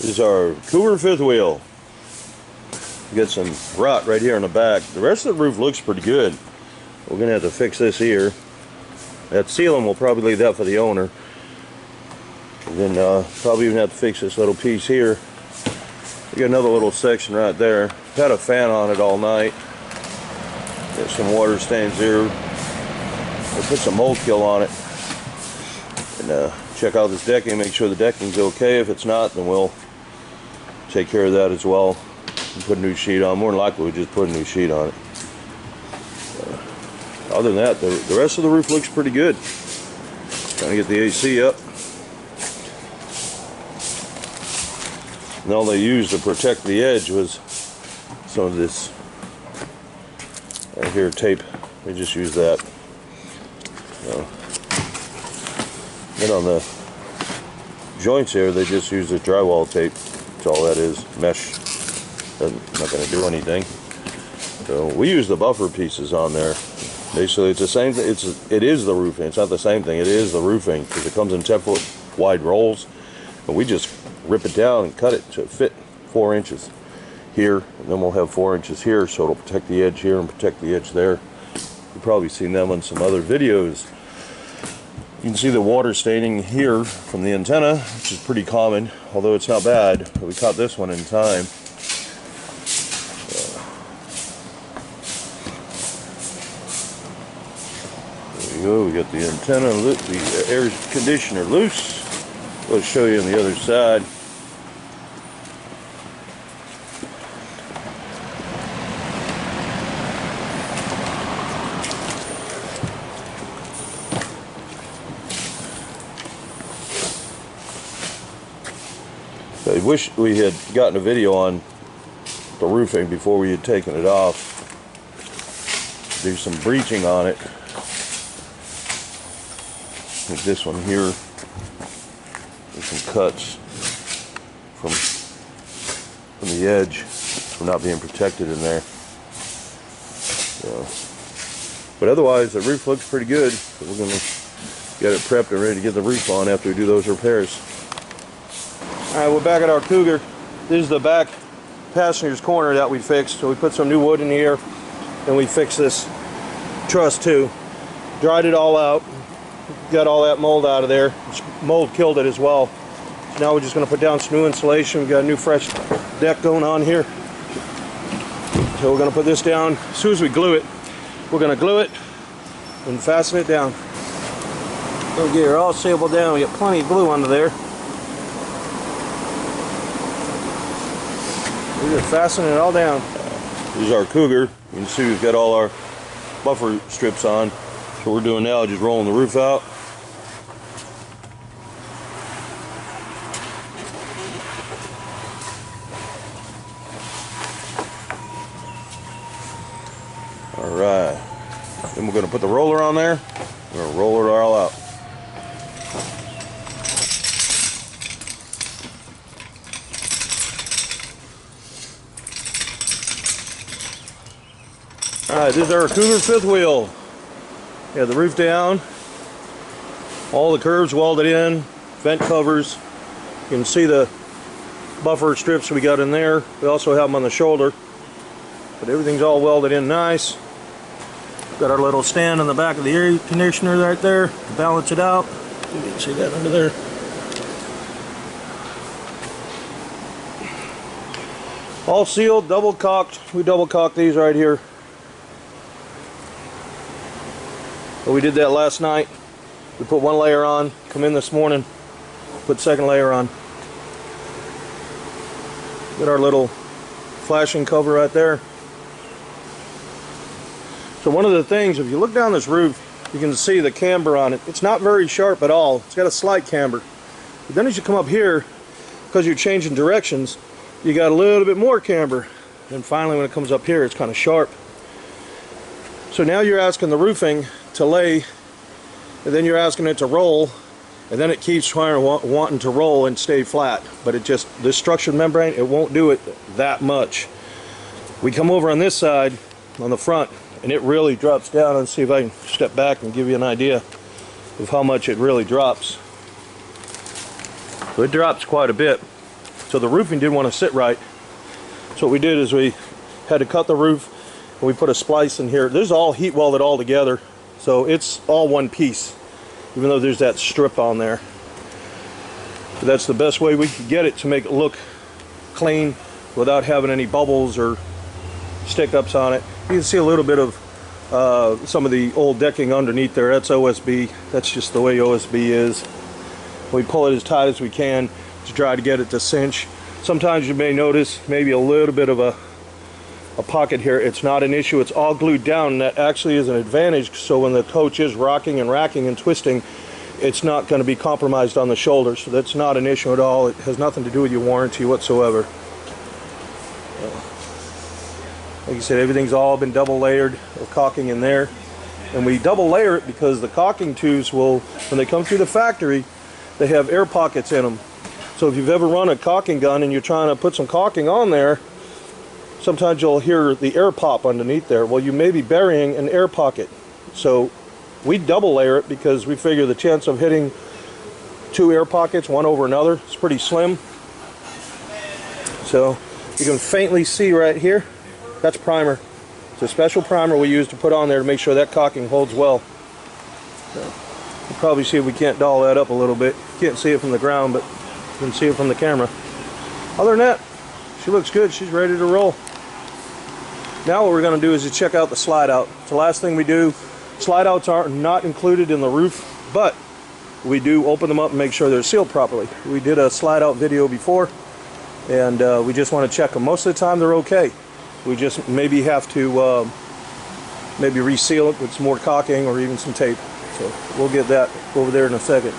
This is our Cougar fifth wheel. We got some rot right here in the back. The rest of the roof looks pretty good. We're gonna have to fix this here. That ceiling, we'll probably leave that for the owner. And then probably even have to fix this little piece here. We got another little section right there. Had a fan on it all night. Got some water stains here. We'll put some mold kill on it. And check out this decking, make sure the decking's okay. If it's not, then we'll take care of that as well. And put a new sheet on. More than likely, we'll just put a new sheet on it. Other than that, the rest of the roof looks pretty good. Trying to get the AC up. And all they used to protect the edge was some of this right here tape. They just used that. Then on the joints here, they just use the drywall tape. That's all that is. Mesh. Not going to do anything. So we use the buffer pieces on there. Basically, it's the same thing. It is the roofing. It's not the same thing. It is the roofing because it comes in 10-foot wide rolls. But we just rip it down and cut it to fit 4 inches here, and then we'll have 4 inches here, so it'll protect the edge here and protect the edge there. You've probably seen them on some other videos. You can see the water staining here from the antenna, which is pretty common, although it's not bad. But we caught this one in time. There we go. We got the antenna, the air conditioner loose. Let's show you on the other side. I wish we had gotten a video on the roofing before we had taken it off. Do some breaching on it. Like this one here. There's some cuts from the edge from not being protected in there. So, but otherwise, the roof looks pretty good. So we're going to get it prepped and ready to get the roof on after we do those repairs. Alright, we're back at our Cougar. This is the back passenger's corner that we fixed. So we put some new wood in here and we fixed this truss too. Dried it all out. Got all that mold out of there. Mold killed it as well. So now we're just going to put down some new insulation. We've got a new fresh deck going on here. So we're going to put this down. As soon as we glue it, we're going to glue it and fasten it down. We'll get her all stapled down. We got plenty of glue under there. We're just fastening it all down. This is our Cougar. You can see we've got all our buffer strips on. So what we're doing now is just rolling the roof out. Alright. Then we're going to put the roller on there. We're going to roll it all out. Alright, this is our Cougar fifth wheel. Yeah, the roof down, all the curves welded in, vent covers. You can see the buffer strips we got in there. We also have them on the shoulder, but everything's all welded in nice. Got our little stand on the back of the air conditioner right there to balance it out. You can see that under there. All sealed, double caulked. We double caulked these right here. But we did that last night. We put one layer on, come in this morning, put second layer on. Got our little flashing cover right there. So one of the things, if you look down this roof, you can see the camber on it. It's not very sharp at all. It's got a slight camber. But then as you come up here, because you're changing directions, you got a little bit more camber. And finally when it comes up here, it's kind of sharp. So now you're asking the roofing to lay, and then you're asking it to roll, and then it keeps wanting to roll and stay flat. But it just, this structured membrane, it won't do it that much. We come over on this side, on the front, and it really drops down. And see if I can step back and give you an idea of how much it really drops. So it drops quite a bit. So the roofing didn't want to sit right. So what we did is we had to cut the roof, and we put a splice in here. This is all heat welded all together, so it's all one piece, even though there's that strip on there. But that's the best way we could get it to make it look clean without having any bubbles or stick-ups on it. You can see a little bit of some of the old decking underneath there. That's OSB. That's just the way OSB is. We pull it as tight as we can to try to get it to cinch. Sometimes you may notice maybe a little bit of a pocket here. It's not an issue. It's all glued down, and that actually is an advantage. So when the coach is rocking and racking and twisting, it's not going to be compromised on the shoulder. So that's not an issue at all. It has nothing to do with your warranty whatsoever. Like I said, everything's all been double layered with caulking in there. And we double layer it because the caulking tubes will, when they come through the factory, they have air pockets in them. So if you've ever run a caulking gun and you're trying to put some caulking on there, sometimes you'll hear the air pop underneath there. Well, you may be burying an air pocket. So we double layer it because we figure the chance of hitting two air pockets, one over another, is pretty slim. So you can faintly see right here, that's primer. It's a special primer we use to put on there to make sure that caulking holds well. So you'll probably see if we can't doll that up a little bit. You can't see it from the ground, but you can see it from the camera. Other than that, she looks good. She's ready to roll. Now what we're going to do is to check out the slide out. It's the last thing we do. Slide outs are not included in the roof, but we do open them up and make sure they're sealed properly. We did a slide out video before, and we just want to check them. Most of the time they're okay. We just maybe have to maybe reseal it with some more caulking or even some tape. So we'll get that over there in a second.